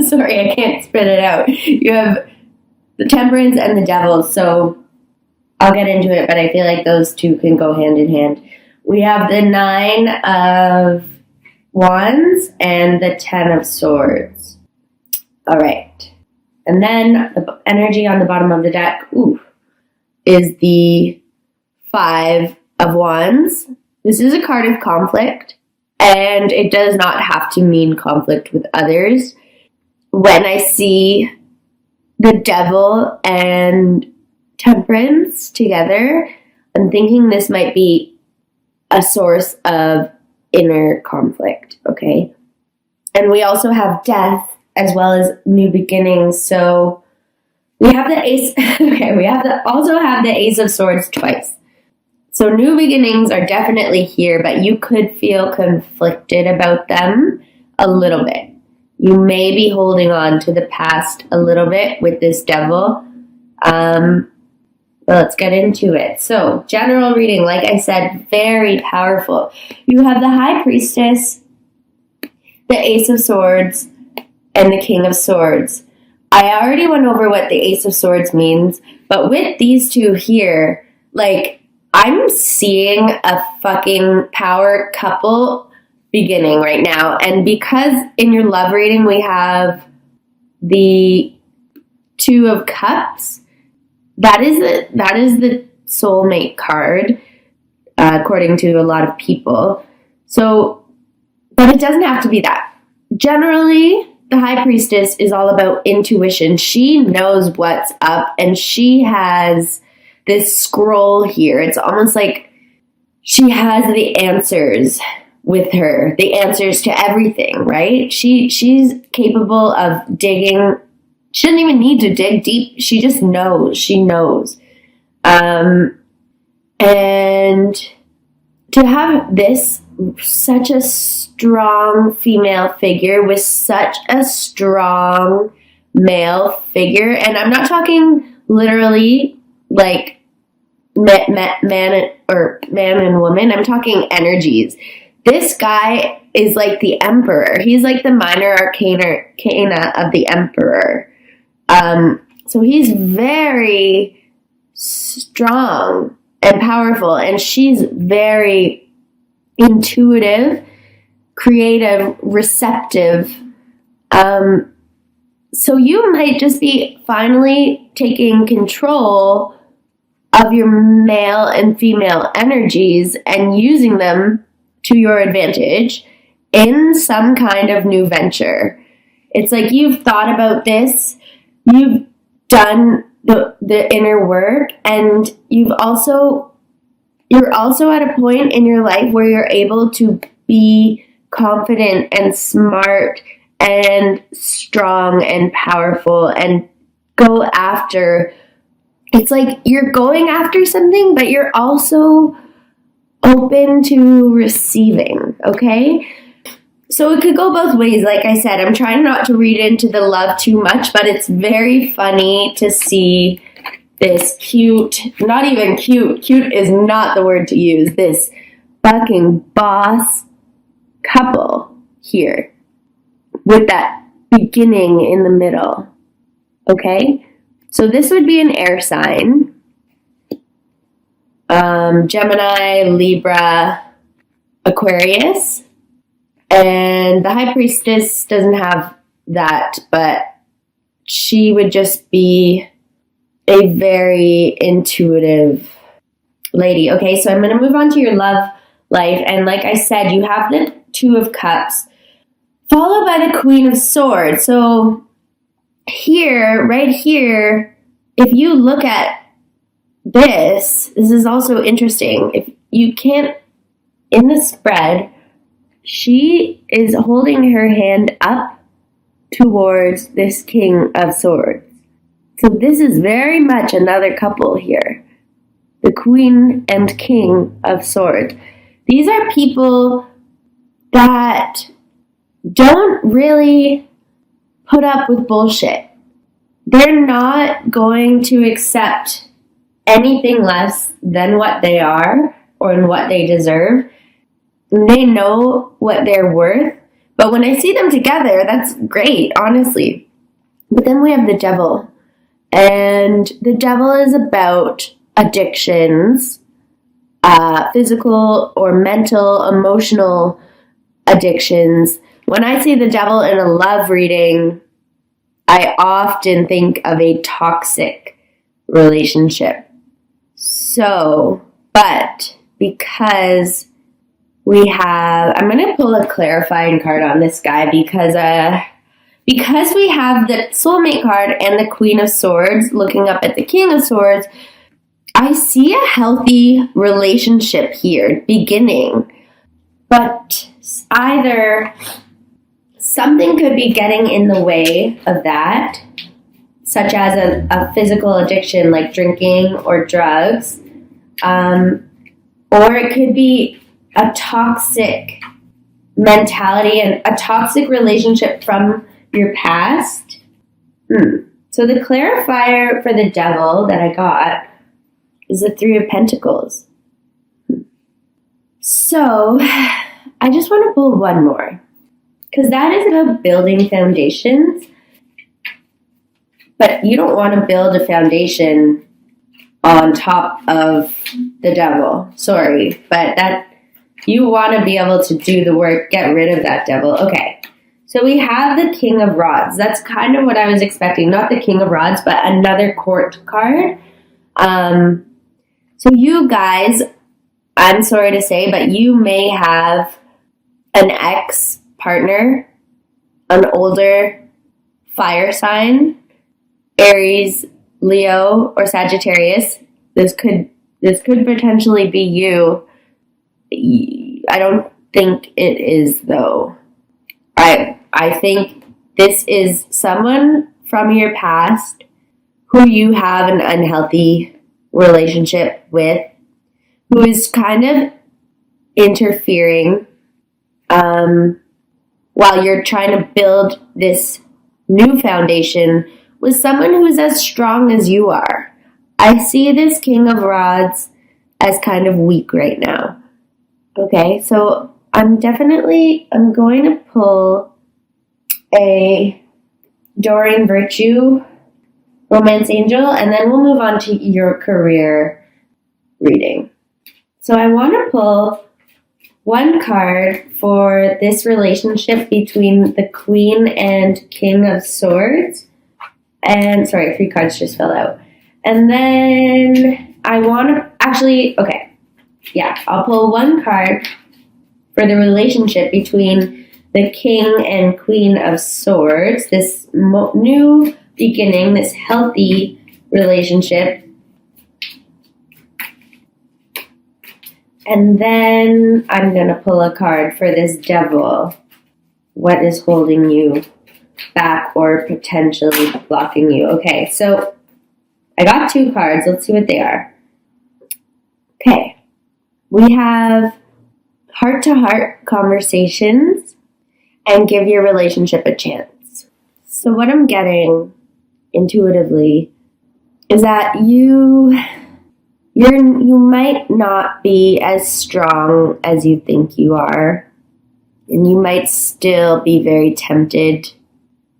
Sorry, I can't spit it out. You have the Temperance and the Devil, so I'll get into it, but I feel like those two can go hand in hand. We have the 9 of Wands and the 10 of Swords. All right. And then the energy on the bottom of the deck, is the 5 of Wands. This is a card of conflict, and it does not have to mean conflict with others. When I see the Devil and Temperance together, I'm thinking this might be a source of inner conflict, okay? And we also have death as well as new beginnings. So we have the Ace, okay, we also have the Ace of Swords twice. So new beginnings are definitely here, but you could feel conflicted about them a little bit. You may be holding on to the past a little bit with this Devil. But let's get into it. So, general reading, like I said, very powerful. You have the High Priestess, the Ace of Swords, and the King of Swords. I already went over what the Ace of Swords means, but with these two here, like, I'm seeing a fucking power couple beginning right now. And because in your love reading we have the 2 of Cups, that is the soulmate card, according to a lot of people. So, but it doesn't have to be that. Generally, the High Priestess is all about intuition. She knows what's up, and she has this scroll here. It's almost like she has the answers with her, the answers to everything, right? She's capable of digging. She doesn't even need to dig deep. She just knows. She knows. And to have this, such a strong female figure with such a strong male figure, and I'm not talking literally like man and woman. I'm talking energies. This guy is like the Emperor. He's like the minor arcana of the Emperor. So he's very strong and powerful, and she's very intuitive, creative, receptive. So you might just be finally taking control of your male and female energies and using them to your advantage in some kind of new venture. It's like you've thought about this, you've done the inner work, and you're also at a point in your life where you're able to be confident and smart and strong and powerful and go after. It's like you're going after something, but you're also open to receiving, okay? So it could go both ways. Like I said, I'm trying not to read into the love too much, but it's very funny to see this cute, not even cute is not the word to use, this fucking boss couple here with that beginning in the middle, okay? So this would be an air sign. Gemini, Libra, Aquarius. And the High Priestess doesn't have that, but she would just be a very intuitive lady. Okay, so I'm going to move on to your love life. And like I said, you have the 2 of Cups, followed by the Queen of Swords. So here, right here, if you look at this is also interesting. If you can't, in the spread, she is holding her hand up towards this King of Swords. So this is very much another couple here. The Queen and King of Swords. These are people that don't really put up with bullshit. They're not going to accept anything less than what they are or what they deserve. They know what they're worth, But when I see them together, that's great, honestly. But then we have the devil. And the devil is about addictions, physical or mental, emotional addictions. When I see the devil in a love reading, I often think of a toxic relationship. So, but because we have, I'm going to pull a clarifying card on this guy because we have the soulmate card and the Queen of Swords looking up at the King of Swords, I see a healthy relationship here beginning. But either something could be getting in the way of that, such as a physical addiction like drinking or drugs, or it could be a toxic mentality and a toxic relationship from your past. So the clarifier for the devil that I got is the Three of Pentacles. So I just want to pull one more, because that is about building foundations. But you don't want to build a foundation on top of the devil. Sorry, but that you want to be able to do the work, get rid of that devil. Okay, so we have the King of Rods. That's kind of what I was expecting. Not the King of Rods, but another court card. So you guys, I'm sorry to say, but you may have an ex-partner, an older fire sign, Aries, Leo, or Sagittarius. This could potentially be you. I don't think it is, though. I think this is someone from your past who you have an unhealthy relationship with, who is kind of interfering while you're trying to build this new foundation with someone who's as strong as you are. I see this King of Rods as kind of weak right now. Okay, so I'm going to pull a Doreen Virtue Romance Angel, and then we'll move on to your career reading. So I want to pull one card for this relationship between the Queen and King of Swords. And, sorry, 3 cards just fell out. And then I want to, I'll pull one card for the relationship between the King and Queen of Swords, this new beginning, this healthy relationship. And then I'm going to pull a card for this devil. What is holding you back or potentially blocking you? Okay, so I got 2 cards. Let's see what they are. Okay. We have heart-to-heart conversations and give your relationship a chance. So what I'm getting intuitively is that you might not be as strong as you think you are, and you might still be very tempted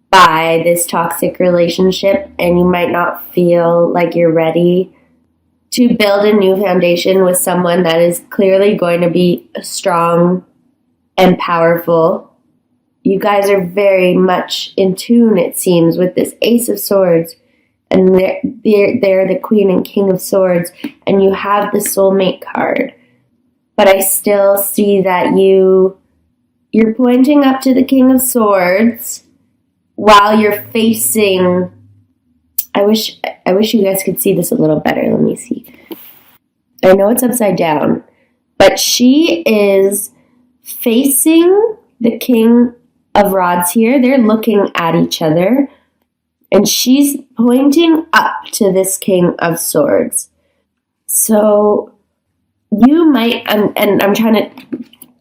by this toxic relationship, and you might not feel like you're ready to build a new foundation with someone that is clearly going to be strong and powerful. You guys are very much in tune, it seems, with this Ace of Swords, and they're the Queen and King of Swords, and you have the soulmate card. But I still see that you're pointing up to the King of Swords while you're facing, I wish you guys could see this a little better. Let me see. I know it's upside down, but she is facing the King of Rods here. They're looking at each other, and she's pointing up to this King of Swords. So you might, and I'm trying to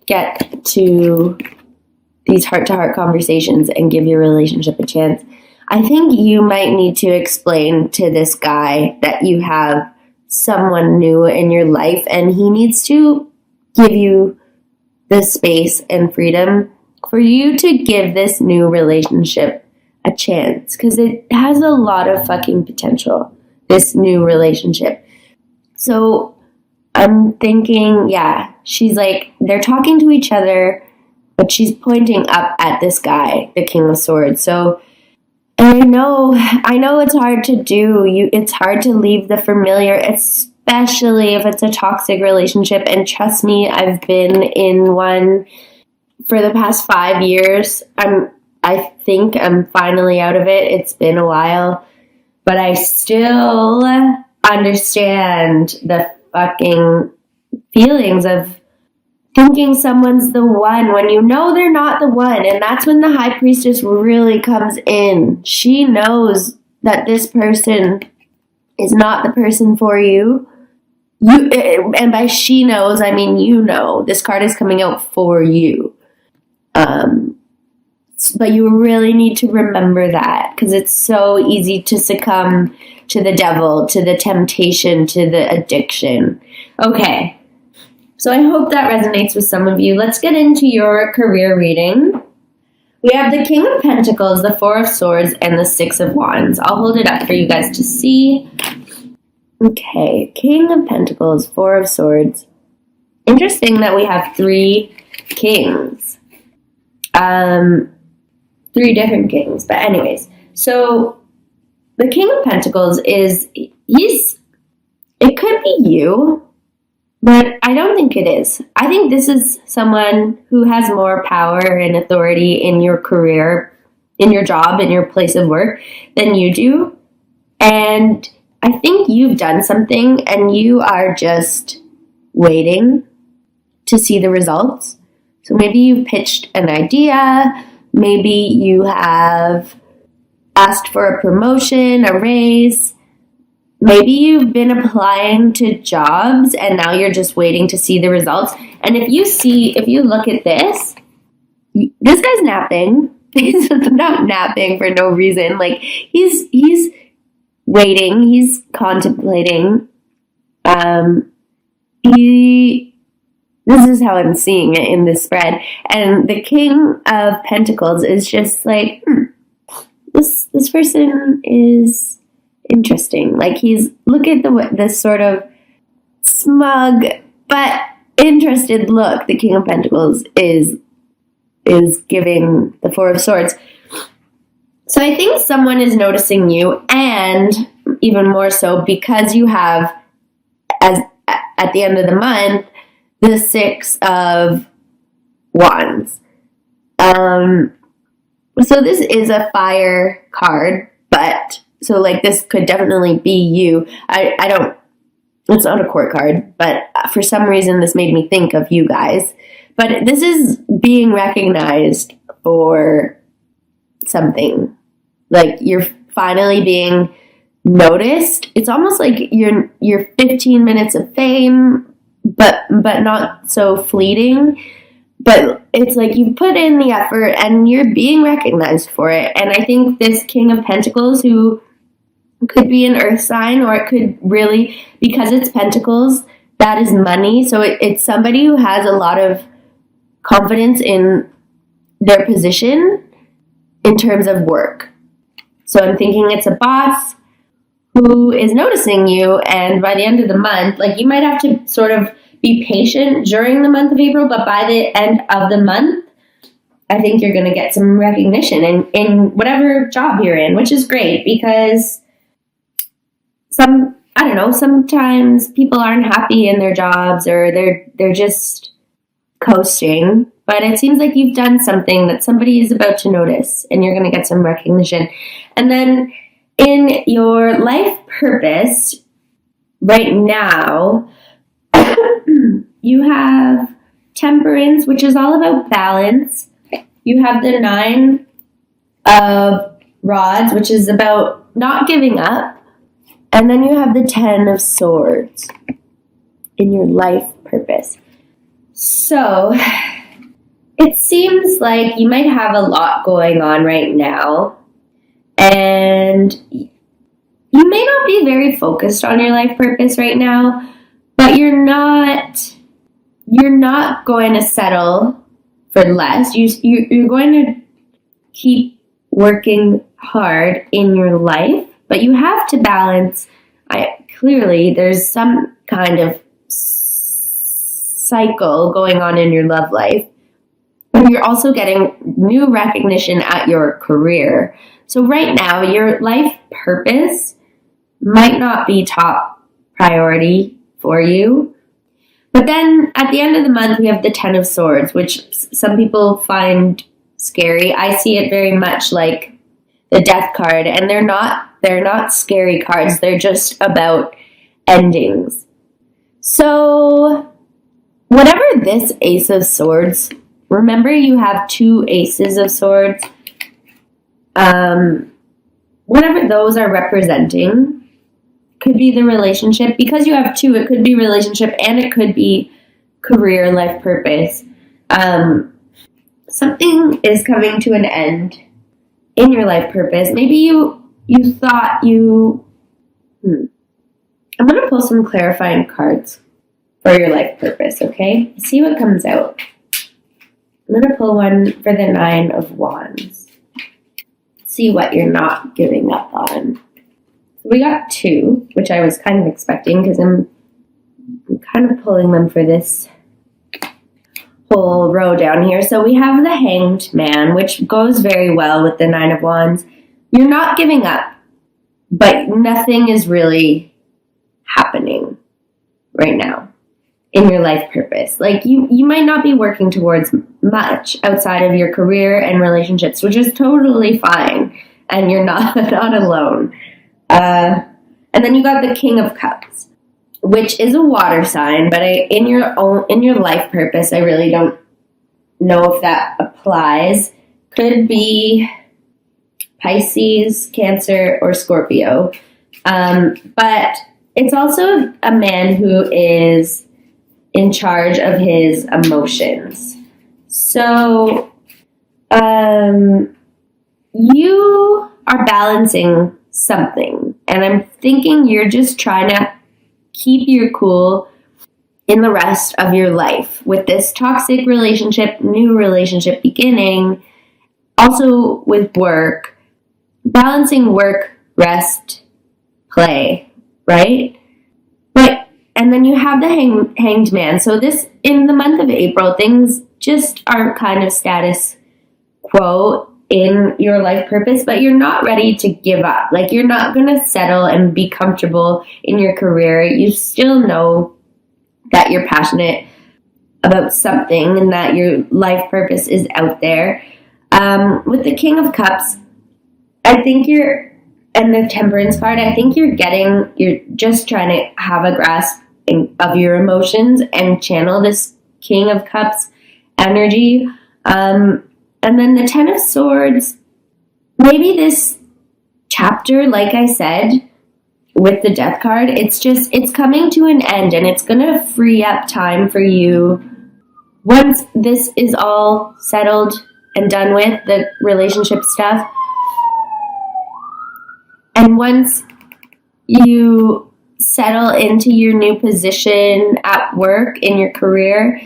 get to these heart-to-heart conversations and give your relationship a chance. I think you might need to explain to this guy that you have someone new in your life, and he needs to give you the space and freedom for you to give this new relationship a chance, because it has a lot of fucking potential, this new relationship. So I'm thinking, yeah, she's like, they're talking to each other, but she's pointing up at this guy, the King of Swords. So I know it's hard to do. It's hard to leave the familiar, especially if it's a toxic relationship. And trust me, I've been in one for the past 5 years. I think I'm finally out of it. It's been a while, but I still understand the fucking feelings of thinking someone's the one when you know they're not the one. And that's when the High Priestess really comes in. She knows that this person is not the person for you. And by she knows, I mean you know. This card is coming out for you. But you really need to remember that, because it's so easy to succumb to the devil, to the temptation, to the addiction. Okay. So I hope that resonates with some of you. Let's get into your career reading. We have the King of Pentacles, the Four of Swords, and the Six of Wands. I'll hold it up for you guys to see. Okay, King of Pentacles, Four of Swords. Interesting that we have 3 kings. 3 different kings. But anyways, so the King of Pentacles it could be you, but I don't think it is. I think this is someone who has more power and authority in your career, in your job, in your place of work than you do. And I think you've done something and you are just waiting to see the results. So maybe you've pitched an idea, maybe you have asked for a promotion, a raise, maybe you've been applying to jobs and now you're just waiting to see the results. And if you look at this guy's napping. He's not napping for no reason. Like, he's waiting, he's contemplating. This is how I'm seeing it in this spread. And the King of Pentacles is just like, this person is interesting. Like, look at the sort of smug but interested look the King of Pentacles is giving the Four of Swords. So I think someone is noticing you, and even more so because you have, at the end of the month, the Six of Wands. So this is a fire card, but so like this could definitely be you. It's not a court card, but for some reason this made me think of you guys. But this is being recognized for something. Like, you're finally being noticed. It's almost like you're 15 minutes of fame, but not so fleeting. But it's like you put in the effort and you're being recognized for it. And I think this King of Pentacles, who could be an earth sign, or it could really, because it's pentacles, that is money. So it's somebody who has a lot of confidence in their position in terms of work. So I'm thinking it's a boss who is noticing you, and by the end of the month, like, you might have to sort of be patient during the month of April, but by the end of the month, I think you're going to get some recognition in whatever job you're in, which is great, because sometimes people aren't happy in their jobs, or they're just coasting. But it seems like you've done something that somebody is about to notice, and you're going to get some recognition. And then in your life purpose right now, you have Temperance, which is all about balance. You have the Nine of Rods, which is about not giving up. And then you have the 10 of Swords in your life purpose. So it seems like you might have a lot going on right now, and you may not be very focused on your life purpose right now, but you're not going to settle for less. You're going to keep working hard in your life, but you have to balance. Clearly, there's some kind of cycle going on in your love life. And you're also getting new recognition at your career. So right now, your life purpose might not be top priority for you. But then at the end of the month, we have the 10 of Swords, which some people find scary. I see it very much like the Death card, and they're not scary cards. They're just about endings. So whatever this Ace of Swords, remember you have 2 Aces of Swords. Whatever those are representing, could be the relationship. Because you have 2, it could be relationship and it could be career, life purpose. Something is coming to an end in your life purpose. Maybe you thought you... I'm going to pull some clarifying cards for your life purpose, okay? See what comes out. I'm going to pull one for the 9 of Wands. See what you're not giving up on. We got 2, which I was kind of expecting because I'm kind of pulling them for this whole row down here. So we have the Hanged Man, which goes very well with the 9 of Wands. You're not giving up, but nothing is really happening right now in your life purpose. Like you might not be working towards much outside of your career and relationships, which is totally fine, and you're not alone. And then you got the King of Cups, which is a water sign, but in your life purpose, I really don't know if that applies. Could be Pisces, Cancer, or Scorpio. But it's also a man who is in charge of his emotions. So, you are balancing something, and I'm thinking you're just trying to keep your cool in the rest of your life with this toxic relationship, new relationship beginning, also with work, balancing work, rest, play, right? And then you have the hanged man. So this, in the month of April, things just are kind of status quo in your life purpose, but you're not ready to give up. Like, you're not going to settle and be comfortable in your career. You still know that you're passionate about something and that your life purpose is out there. With the King of Cups, I think and the Temperance card, I think you're just trying to have a grasp of your emotions and channel this King of Cups energy. And then the 10 of Swords, maybe this chapter, like I said, with the Death card, it's coming to an end, and it's going to free up time for you once this is all settled and done with, the relationship stuff. And once you settle into your new position at work, in your career,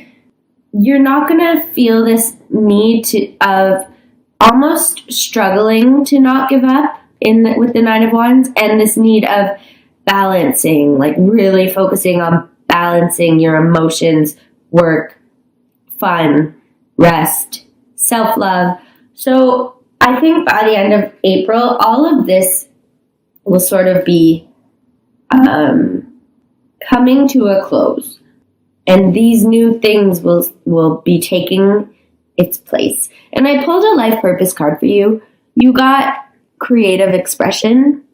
you're not going to feel this need of almost struggling to not give up with the 9 of Wands, and this need of balancing, like really focusing on balancing your emotions, work, fun, rest, self-love. So I think by the end of April, all of this will sort of be coming to a close, and these new things will be taking its place. And I pulled a life purpose card for you. You got creative expression.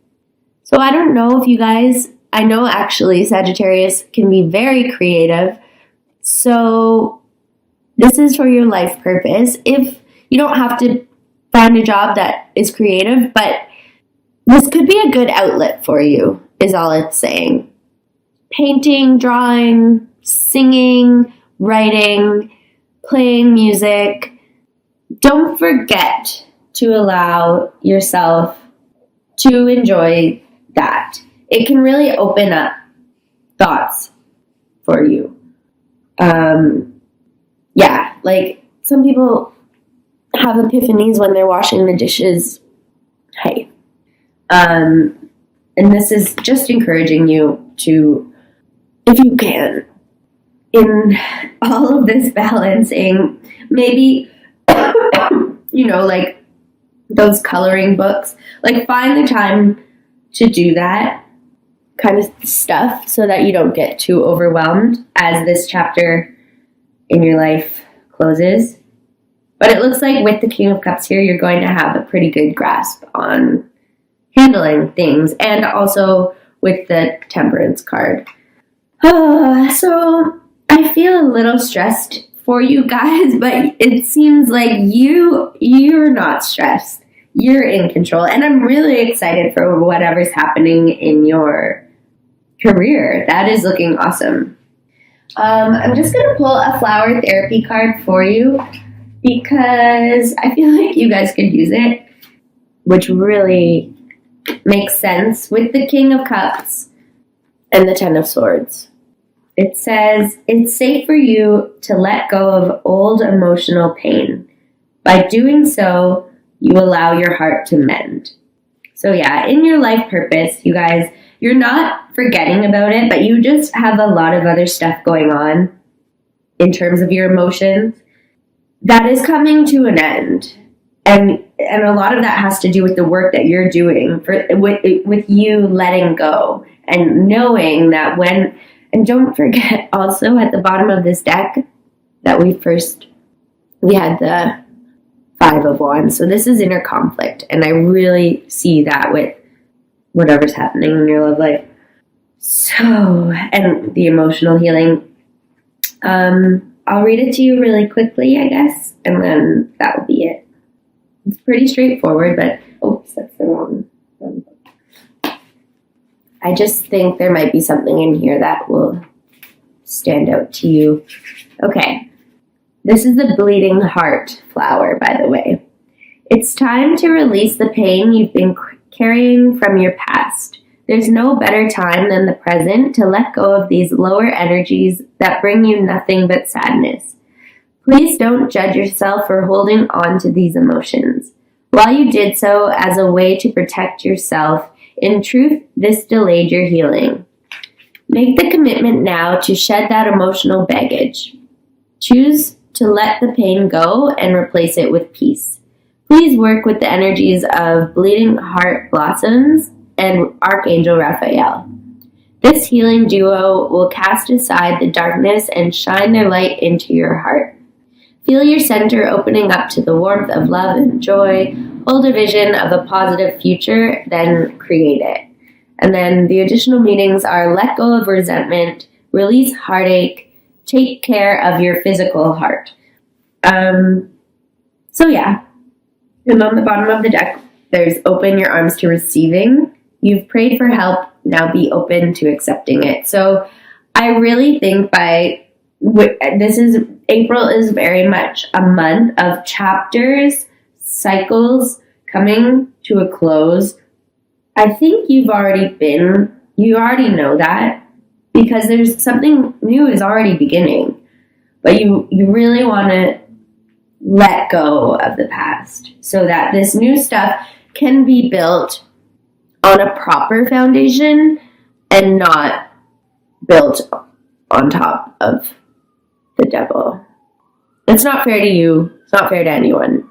So I don't know if you guys, I know actually Sagittarius can be very creative. So this is for your life purpose. If you don't have to find a job that is creative, but this could be a good outlet for you, is all it's saying. Painting, drawing, singing, writing, playing music. Don't forget to allow yourself to enjoy that. It can really open up thoughts for you. some people have epiphanies when they're washing the dishes. Hey. And this is just encouraging you to, if you can, in all of this balancing, maybe, like those coloring books, like find the time to do that kind of stuff so that you don't get too overwhelmed as this chapter in your life closes. But it looks like with the King of Cups here, you're going to have a pretty good grasp on handling things, and also with the Temperance card. So I feel a little stressed for you guys, but it seems like you're not stressed. You're in control, and I'm really excited for whatever's happening in your career. That is looking awesome. I'm just going to pull a flower therapy card for you because I feel like you guys could use it, which really makes sense with the King of Cups and the Ten of Swords. It says, it's safe for you to let go of old emotional pain. By doing so, you allow your heart to mend. So yeah, in your life purpose, you guys, you're not forgetting about it, but you just have a lot of other stuff going on in terms of your emotions that is coming to an end. And a lot of that has to do with the work that you're doing with you letting go and knowing that when, and don't forget also at the bottom of this deck that we had the Five of Wands. So this is inner conflict. And I really see that with whatever's happening in your love life. So, and the emotional healing. I'll read it to you really quickly, I guess. And then that will be it. It's pretty straightforward, but oops, that's the wrong one. I just think there might be something in here that will stand out to you. Okay. This is the bleeding heart flower, by the way. It's time to release the pain you've been carrying from your past. There's no better time than the present to let go of these lower energies that bring you nothing but sadness. Please don't judge yourself for holding on to these emotions. While you did so as a way to protect yourself, in truth, this delayed your healing. Make the commitment now to shed that emotional baggage. Choose to let the pain go and replace it with peace. Please work with the energies of Bleeding Heart Blossoms and Archangel Raphael. This healing duo will cast aside the darkness and shine their light into your heart. Feel your center opening up to the warmth of love and joy. Hold a vision of a positive future, then create it. And then the additional meanings are let go of resentment, release heartache, take care of your physical heart. So yeah. And on the bottom of the deck, there's open your arms to receiving. You've prayed for help, now be open to accepting it. So I really think April is very much a month of chapters, cycles coming to a close. I think you already know that because there's something new is already beginning, but you really want to let go of the past so that this new stuff can be built on a proper foundation and not built on top of the devil. It's not fair to you. It's not fair to anyone.